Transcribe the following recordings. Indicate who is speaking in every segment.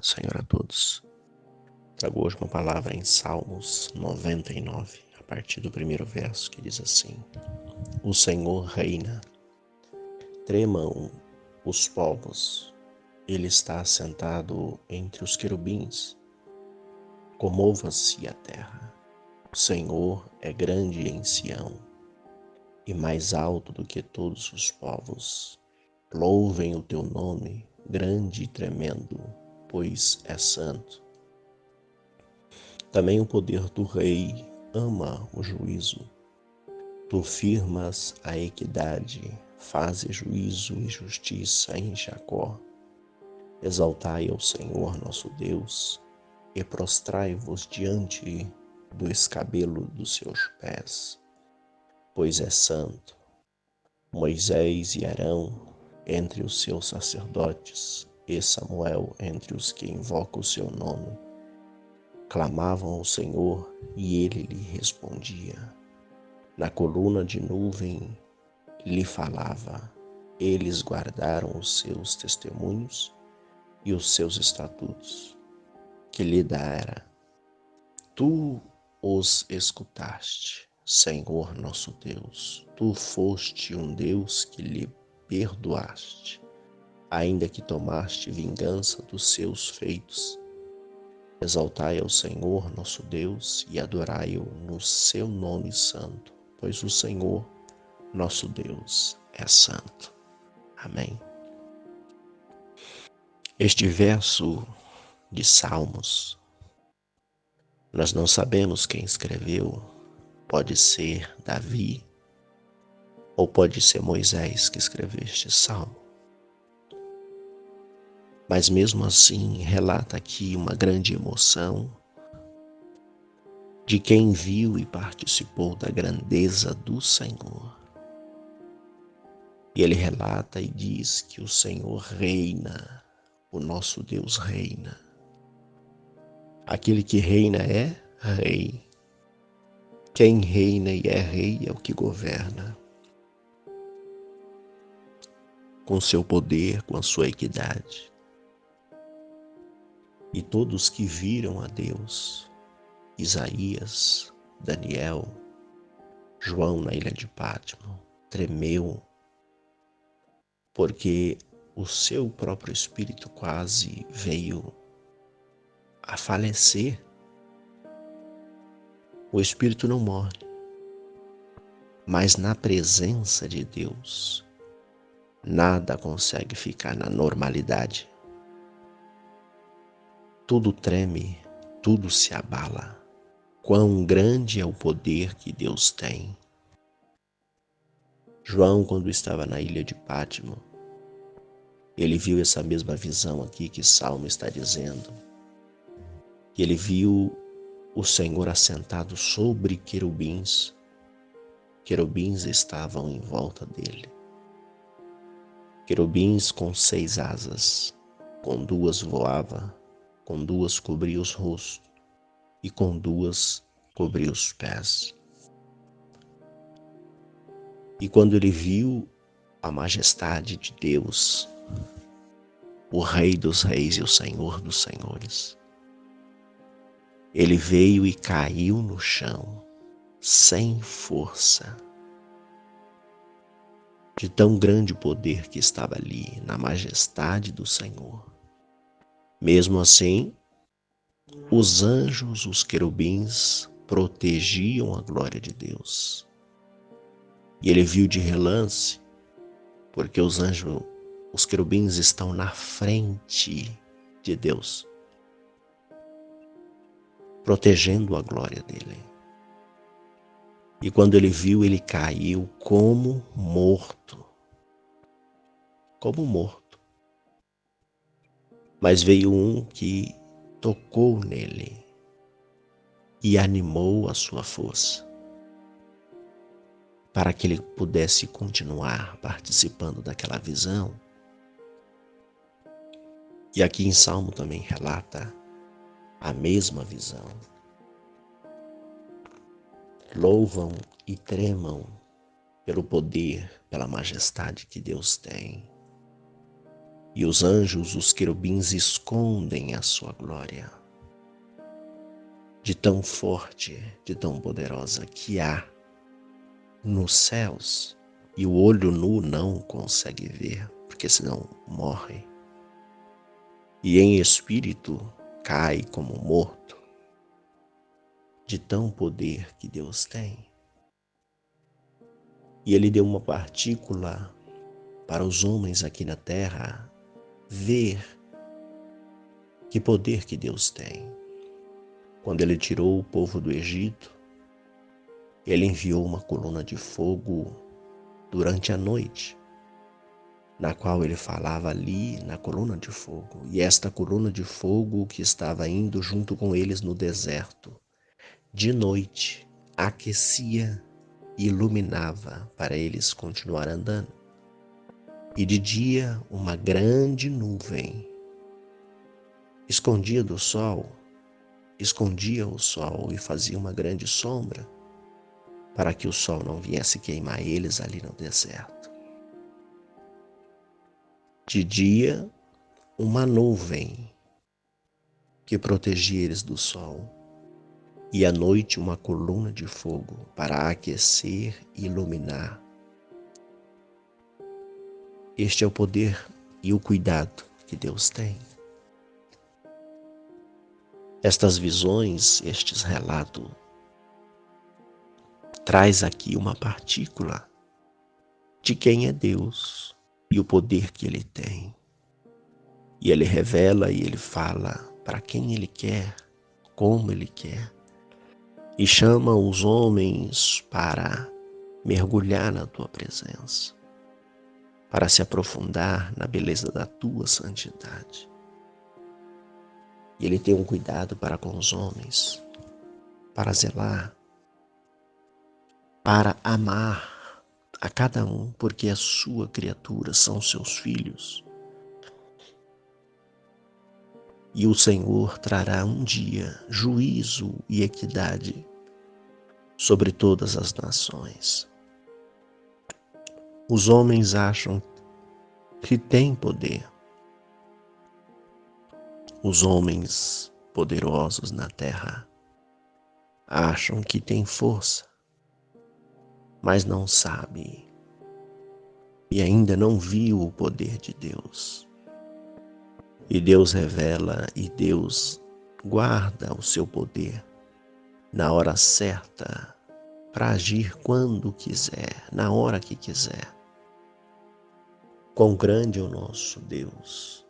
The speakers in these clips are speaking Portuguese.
Speaker 1: do Senhor a todos. Trago hoje uma palavra em Salmos 99, a partir do primeiro verso, que diz assim: O Senhor reina, tremam os povos, Ele está assentado entre os querubins, comova-se a terra. O Senhor é grande em Sião, e mais alto do que todos os povos. Louvem o teu nome, grande e tremendo, pois é santo. Também o poder do rei ama o juízo. Tu firmas a equidade, fazes juízo e justiça em Jacó. Exaltai ao Senhor nosso Deus e prostrai-vos diante do escabelo dos seus pés, pois é santo. Moisés e Arão entre os seus sacerdotes e Samuel entre os que invocam o seu nome, clamavam ao Senhor e ele lhe respondia. Na coluna de nuvem lhe falava. Eles guardaram os seus testemunhos e os seus estatutos, que lhe dera. Tu os escutaste, Senhor nosso Deus. Tu foste um Deus que lhe perdoaste, ainda que tomaste vingança dos seus feitos. Exaltai ao Senhor nosso Deus e adorai-o no seu nome santo, pois o Senhor nosso Deus é santo. Amém. Este verso de Salmos, nós não sabemos quem escreveu. Pode ser Davi ou pode ser Moisés que escreveu este salmo. Mas mesmo assim relata aqui uma grande emoção de quem viu e participou da grandeza do Senhor. E ele relata e diz que o Senhor reina, o nosso Deus reina. Aquele que reina é rei. Quem reina e é rei é o que governa, com seu poder, com a sua equidade. E todos que viram a Deus, Isaías, Daniel, João na ilha de Patmos, tremeu, porque o seu próprio espírito quase veio a falecer. O espírito não morre, mas na presença de Deus, nada consegue ficar na normalidade. Tudo treme, tudo se abala. Quão grande é o poder que Deus tem. João, quando estava na ilha de Patmos, ele viu essa mesma visão aqui que Salmo está dizendo. E ele viu o Senhor assentado sobre querubins. Querubins estavam em volta dele. Querubins com 6 asas, com 2 voava, com 2 cobria os rostos e com 2 cobria os pés. E quando ele viu a majestade de Deus, o Rei dos Reis e o Senhor dos Senhores, ele veio e caiu no chão, sem força, de tão grande poder que estava ali, na majestade do Senhor. Mesmo assim, os anjos, os querubins, protegiam a glória de Deus. E ele viu de relance, porque os anjos, os querubins estão na frente de Deus, protegendo a glória dele. E quando ele viu, ele caiu como morto. Como morto. Mas veio um que tocou nele e animou a sua força, para que ele pudesse continuar participando daquela visão. E aqui em Salmo também relata a mesma visão. Louvam e tremam pelo poder, pela majestade que Deus tem. e os anjos, os querubins, escondem a sua glória. De tão forte, de tão poderosa que há nos céus, e o olho nu não consegue ver, porque senão morre. E em espírito cai como morto, de tão poder que Deus tem. E Ele deu uma partícula para os homens aqui na terra ver que poder que Deus tem. Quando Ele tirou o povo do Egito, Ele enviou uma coluna de fogo durante a noite, na qual Ele falava ali na coluna de fogo. E esta coluna de fogo que estava indo junto com eles no deserto, de noite, aquecia e iluminava para eles continuar andando. E de dia, uma grande nuvem escondia do sol, escondia o sol e fazia uma grande sombra para que o sol não viesse queimar eles ali no deserto. De dia, uma nuvem que protegia eles do sol, e à noite uma coluna de fogo para aquecer e iluminar. Este é o poder e o cuidado que Deus tem. Estas visões, estes relatos, traz aqui uma partícula de quem é Deus e o poder que Ele tem. E Ele revela e Ele fala para quem Ele quer, como Ele quer, e chama os homens para mergulhar na Tua presença, para se aprofundar na beleza da Tua santidade. E Ele tem um cuidado para com os homens, para zelar, para amar a cada um, porque é sua criatura, são seus filhos. E o Senhor trará um dia juízo e equidade sobre todas as nações. Os homens acham que têm poder. Os homens poderosos na terra acham que têm força, mas não sabem e ainda não viu o poder de Deus. E Deus revela e Deus guarda o seu poder na hora certa para agir quando quiser, na hora que quiser. Quão grande é o nosso Deus,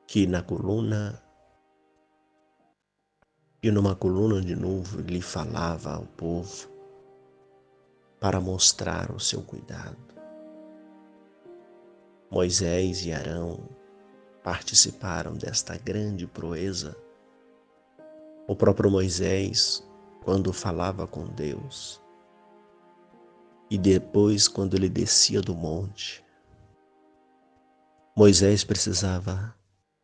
Speaker 1: que numa coluna de nuvem lhe falava ao povo para mostrar o seu cuidado. Moisés e Arão participaram desta grande proeza. O próprio Moisés, quando falava com Deus, e depois quando ele descia do monte, Moisés precisava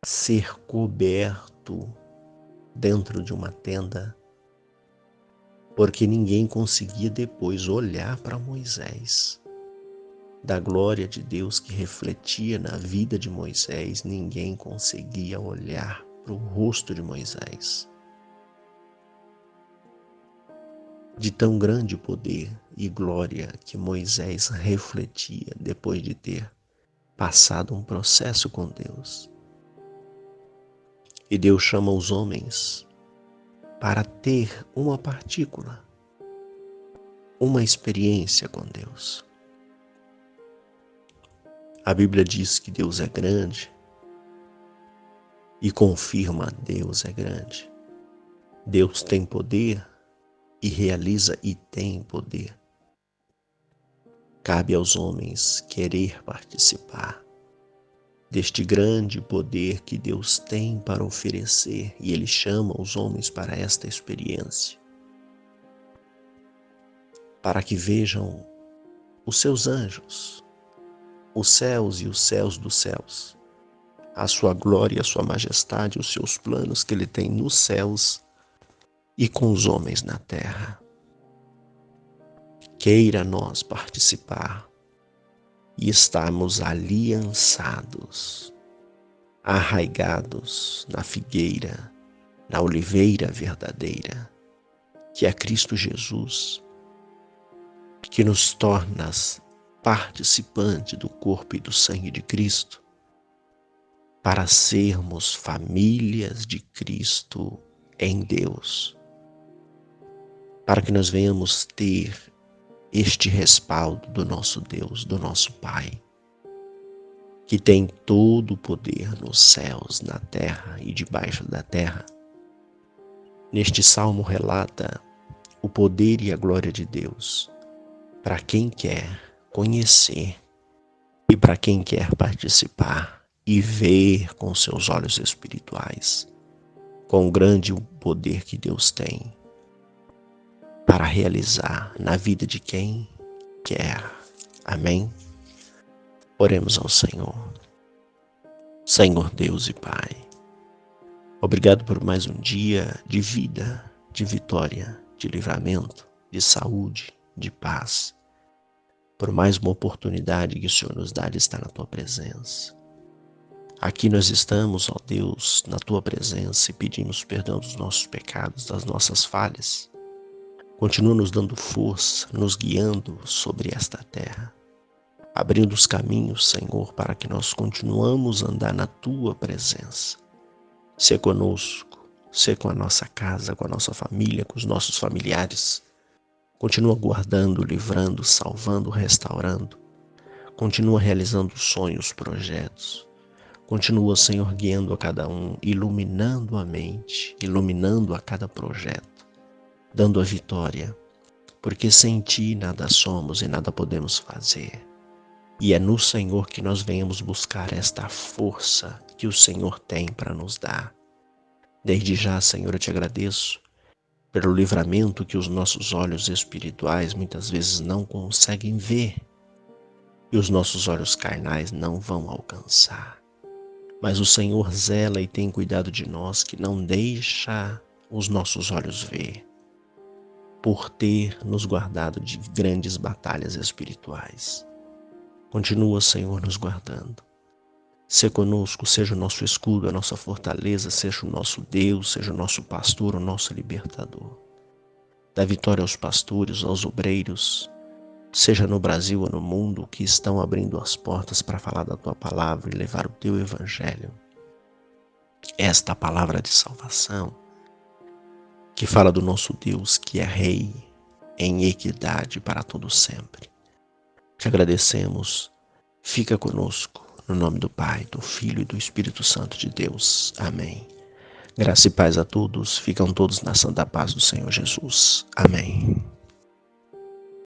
Speaker 1: ser coberto dentro de uma tenda, porque ninguém conseguia depois olhar para Moisés. Da glória de Deus que refletia na vida de Moisés, ninguém conseguia olhar para o rosto de Moisés. De tão grande poder e glória que Moisés refletia depois de ter passado um processo com Deus. E Deus chama os homens para ter uma partícula, uma experiência com Deus. A Bíblia diz que Deus é grande e confirma Deus é grande. Deus tem poder e realiza e tem poder. Cabe aos homens querer participar deste grande poder que Deus tem para oferecer, e Ele chama os homens para esta experiência, para que vejam os seus anjos, os céus e os céus dos céus, a sua glória, a sua majestade, os seus planos que Ele tem nos céus e com os homens na terra. Queira nós participar e estarmos aliançados, arraigados na figueira, na oliveira verdadeira, que é Cristo Jesus, que nos torna participantes do corpo e do sangue de Cristo, para sermos famílias de Cristo em Deus, para que nós venhamos ter este respaldo do nosso Deus, do nosso Pai, que tem todo o poder nos céus, na terra e debaixo da terra. Neste salmo relata o poder e a glória de Deus para quem quer conhecer e para quem quer participar e ver com seus olhos espirituais quão grande o poder que Deus tem para realizar na vida de quem quer. Amém? Oremos ao Senhor. Senhor Deus e Pai, obrigado por mais um dia de vida, de vitória, de livramento, de saúde, de paz, por mais uma oportunidade que o Senhor nos dá de estar na Tua presença. Aqui nós estamos, ó Deus, na Tua presença e pedimos perdão dos nossos pecados, das nossas falhas. Continua nos dando força, nos guiando sobre esta terra, abrindo os caminhos, Senhor, para que nós continuamos a andar na Tua presença. Sê conosco, sê com a nossa casa, com a nossa família, com os nossos familiares. Continua guardando, livrando, salvando, restaurando. Continua realizando sonhos, projetos. Continua, Senhor, guiando a cada um, iluminando a mente, iluminando a cada projeto, dando a vitória, porque sem Ti nada somos e nada podemos fazer. E é no Senhor que nós venhamos buscar esta força que o Senhor tem para nos dar. Desde já, Senhor, eu Te agradeço pelo livramento que os nossos olhos espirituais muitas vezes não conseguem ver e os nossos olhos carnais não vão alcançar. Mas o Senhor zela e tem cuidado de nós, que não deixa os nossos olhos ver, por ter nos guardado de grandes batalhas espirituais. Continua, Senhor, nos guardando. Sê conosco, seja o nosso escudo, a nossa fortaleza, seja o nosso Deus, seja o nosso pastor, o nosso libertador. Dá vitória aos pastores, aos obreiros, seja no Brasil ou no mundo, que estão abrindo as portas para falar da Tua palavra e levar o Teu evangelho. Esta palavra de salvação, que fala do nosso Deus, que é Rei, em equidade para todo sempre. Te agradecemos, fica conosco, no nome do Pai, do Filho e do Espírito Santo de Deus. Amém. Graça e paz a todos, ficam todos na santa paz do Senhor Jesus. Amém.